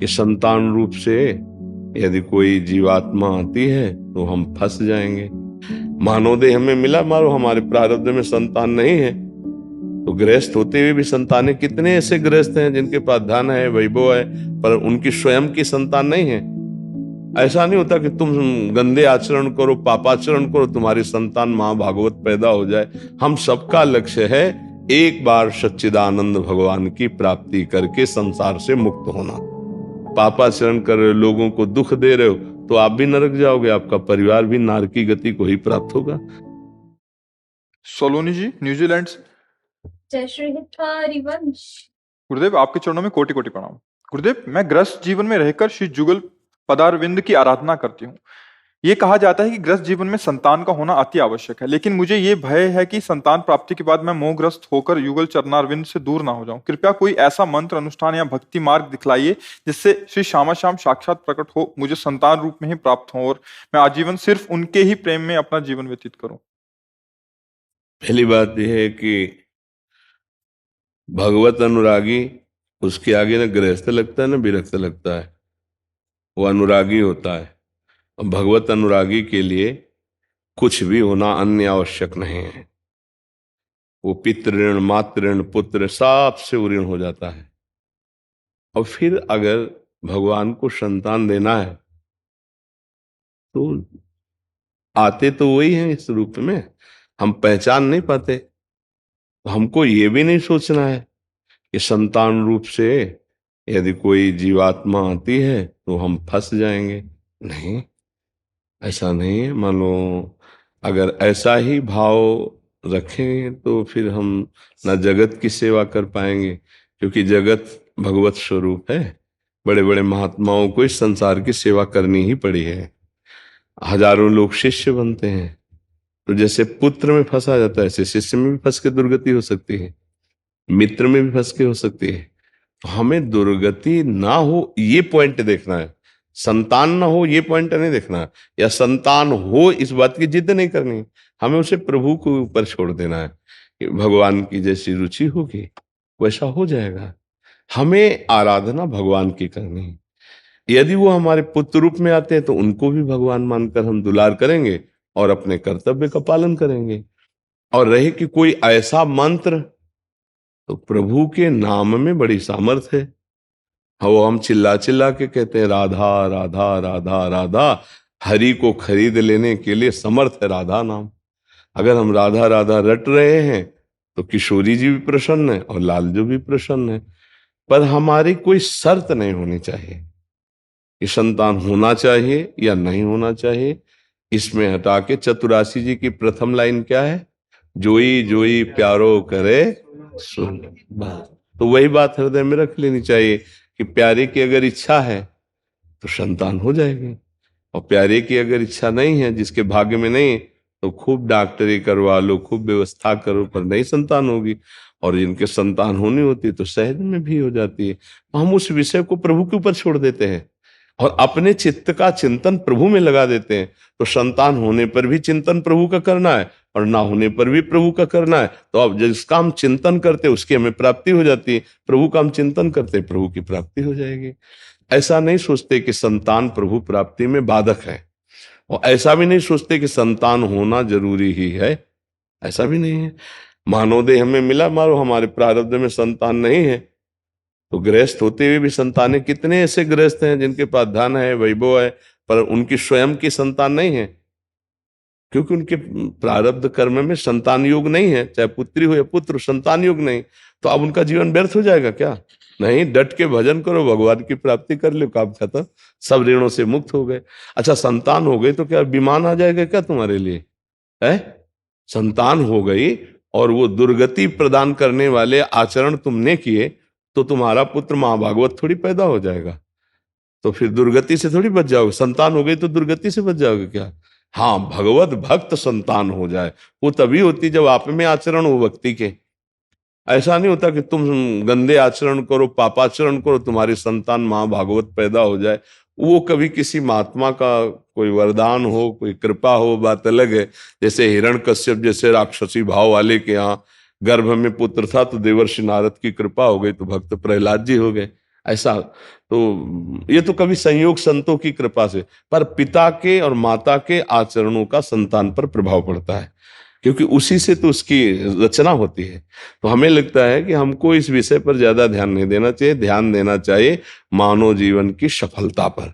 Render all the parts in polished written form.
कि संतान रूप से यदि कोई जीवात्मा आती है तो हम फंस जाएंगे। मानव देह हमें मिला, मारो हमारे प्रारब्ध में संतान नहीं है, तो गृहस्थ होते हुए भी संतानें, कितने ऐसे गृहस्थ हैं जिनके पास धन है, वैभव है, पर उनकी स्वयं की संतान नहीं है। ऐसा नहीं होता कि तुम गंदे आचरण करो, पापाचरण करो, तुम्हारी संतान मां भागवत पैदा हो जाए। हम सबका लक्ष्य है एक बार सच्चिदानंद भगवान की प्राप्ति करके संसार से मुक्त होना। पापाचरण कर रहे हो, लोगों को दुख दे रहे हो, तो आप भी नरक जाओगे, आपका परिवार भी नरकी गति को ही प्राप्त होगा। सोलोनी जी न्यूजीलैंड से। जय श्री हरिवंश। गुरुदेव आपके चरणों में कोटि कोटि प्रणाम। गुरुदेव, मैं गृहस्थ जीवन में रहकर श्री जुगल पदारविंद की आराधना करती हूँ। ये कहा जाता है कि गृहस्थ जीवन में संतान का होना अति आवश्यक है, लेकिन मुझे ये भय है कि संतान प्राप्ति के बाद मैं मोहग्रस्त होकर युगल चरणारविंद से दूर ना हो जाऊं। कृपया कोई ऐसा मंत्र अनुष्ठान या भक्ति मार्ग दिखलाइए जिससे श्री श्यामा श्याम साक्षात प्रकट हो, मुझे संतान रूप में ही प्राप्त हो और मैं आजीवन सिर्फ उनके ही प्रेम में अपना जीवन व्यतीत करूं। पहली बात यह है कि भगवत अनुरागी, उसके आगे न गृहस्थ लगता है न विरक्त लगता है, वो अनुरागी होता है। और भगवत अनुरागी के लिए कुछ भी होना अन्य आवश्यक नहीं है। वो पितृ ऋण, मातृ ऋण, पुत्र सब से ऋण हो जाता है। और फिर अगर भगवान को संतान देना है तो आते तो वही हैं इस रूप में, हम पहचान नहीं पाते। तो हमको ये भी नहीं सोचना है कि संतान रूप से यदि कोई जीवात्मा आती है तो हम फंस जाएंगे। नहीं, ऐसा नहीं है। मानो अगर ऐसा ही भाव रखें तो फिर हम न जगत की सेवा कर पाएंगे, क्योंकि जगत भगवत स्वरूप है। बड़े बड़े महात्माओं को इस संसार की सेवा करनी ही पड़ी है। हजारों लोग शिष्य बनते हैं, तो जैसे पुत्र में फंसा जाता है ऐसे शिष्य में भी फंस के दुर्गति हो सकती है, मित्र में भी फंस के हो सकती है। तो हमें दुर्गति ना हो ये पॉइंट देखना है, संतान ना हो ये पॉइंट नहीं देखना है, या संतान हो इस बात की जिद नहीं करनी। हमें उसे प्रभु को ऊपर छोड़ देना है कि भगवान की जैसी रुचि होगी वैसा हो जाएगा। हमें आराधना भगवान की करनी है। यदि वो हमारे पुत्र रूप में आते हैं तो उनको भी भगवान मानकर हम दुलार करेंगे और अपने कर्तव्य का पालन करेंगे। और रहे कि कोई ऐसा मंत्र, तो प्रभु के नाम में बड़ी सामर्थ है। वो हम चिल्ला चिल्ला के कहते हैं राधा राधा राधा राधा, हरि को खरीद लेने के लिए समर्थ है राधा नाम। अगर हम राधा राधा रट रहे हैं तो किशोरी जी भी प्रसन्न है और लालजू भी प्रसन्न है। पर हमारी कोई शर्त नहीं होनी चाहिए कि संतान होना चाहिए या नहीं होना चाहिए। इसमें हटा के चतुरासी जी की प्रथम लाइन क्या है? जोई जोई प्यारो करे सुन। तो वही बात हृदय में रख लेनी चाहिए कि प्यारे की अगर इच्छा है तो संतान हो जाएगी, और प्यारे की अगर इच्छा नहीं है, जिसके भाग्य में नहीं, तो खूब डॉक्टरी करवा लो, खूब व्यवस्था करो, पर नहीं संतान होगी। और जिनके संतान होनी होती है तो सहज में भी हो जाती है। तो हम उस विषय को प्रभु के ऊपर छोड़ देते हैं और अपने चित्त का चिंतन प्रभु में लगा देते हैं। तो संतान होने पर भी चिंतन प्रभु का करना है और ना होने पर भी प्रभु का करना है। तो अब जिसका हम चिंतन करते उसकी हमें प्राप्ति हो जाती है, प्रभु का हम चिंतन करते प्रभु की प्राप्ति हो जाएगी। ऐसा नहीं सोचते कि संतान प्रभु प्राप्ति में बाधक है, और ऐसा भी नहीं सोचते कि संतान होना जरूरी ही है, ऐसा भी नहीं है। मानव देह हमें मिला, मारो हमारे प्रारब्ध में संतान नहीं है, तो गृहस्थ होते हुए भी संतानें, कितने ऐसे गृहस्थ हैं जिनके पास धन है, वैभव है, पर उनकी स्वयं की संतान नहीं है, क्योंकि उनके प्रारब्ध कर्म में संतान योग नहीं है। चाहे पुत्री हो या पुत्र, संतान योग नहीं। तो अब उनका जीवन व्यर्थ हो जाएगा क्या? नहीं, डट के भजन करो, भगवान की प्राप्ति कर लो, काम खत्म, सब ऋणों से मुक्त हो गए। अच्छा, संतान हो गई तो क्या विमान आ जाएगा क्या तुम्हारे लिए? है, संतान हो गई और वो दुर्गति प्रदान करने वाले आचरण तुमने किए तो तुम्हारा पुत्र महाभागवत थोड़ी पैदा हो जाएगा, तो फिर दुर्गति से थोड़ी बच जाओगे। संतान हो गई तो दुर्गति से बच जाओगे क्या? हाँ, भगवत भक्त संतान हो जाए वो तभी होती जब आप में आचरण हो भक्ति के। ऐसा नहीं होता कि तुम गंदे आचरण करो, पापाचरण करो, तुम्हारी संतान महाभागवत पैदा हो जाए। वो कभी किसी महात्मा का कोई वरदान हो, कोई कृपा हो, बात अलग है। जैसे हिरण्यकश्यप जैसे राक्षसी भाव वाले के यहाँ गर्भ में पुत्र था तो देवर्षि नारद की कृपा हो गई तो भक्त प्रहलाद जी हो गए। ऐसा तो ये तो कभी संयोग संतों की कृपा से, पर पिता के और माता के आचरणों का संतान पर प्रभाव पड़ता है, क्योंकि उसी से तो उसकी रचना होती है। तो हमें लगता है कि हमको इस विषय पर ज्यादा ध्यान नहीं देना चाहिए, ध्यान देना चाहिए मानव जीवन की सफलता पर।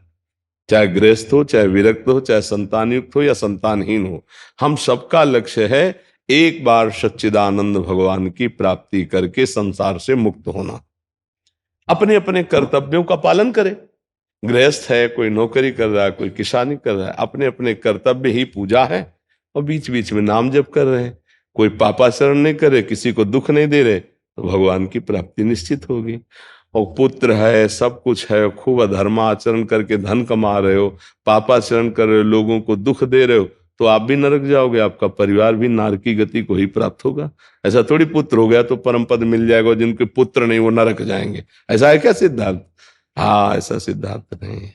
चाहे गृहस्थ हो, चाहे विरक्त हो, चाहे संतान युक्त हो या संतानहीन हो, हम सबका लक्ष्य है एक बार सच्चिदानंद भगवान की प्राप्ति करके संसार से मुक्त होना। अपने अपने कर्तव्यों का पालन करे। गृहस्थ है, कोई नौकरी कर रहा है, कोई किसानी कर रहा है, अपने अपने कर्तव्य ही पूजा है, और बीच बीच में नाम जप कर रहे हैं। कोई पापाचरण नहीं करे, किसी को दुख नहीं दे रहे, तो भगवान की प्राप्ति निश्चित होगी। और पुत्र है, सब कुछ है, खूब अधर्माचरण करके धन कमा रहे हो, पापाचरण कर रहे हो, लोगों को दुख दे रहे हो, तो आप भी नरक जाओगे, आपका परिवार भी नरक की गति को ही प्राप्त होगा। ऐसा थोड़ी पुत्र हो गया तो परम पद मिल जाएगा, जिनके पुत्र नहीं वो नरक जाएंगे। ऐसा है क्या सिद्धांत? हाँ, ऐसा सिद्धांत नहीं है।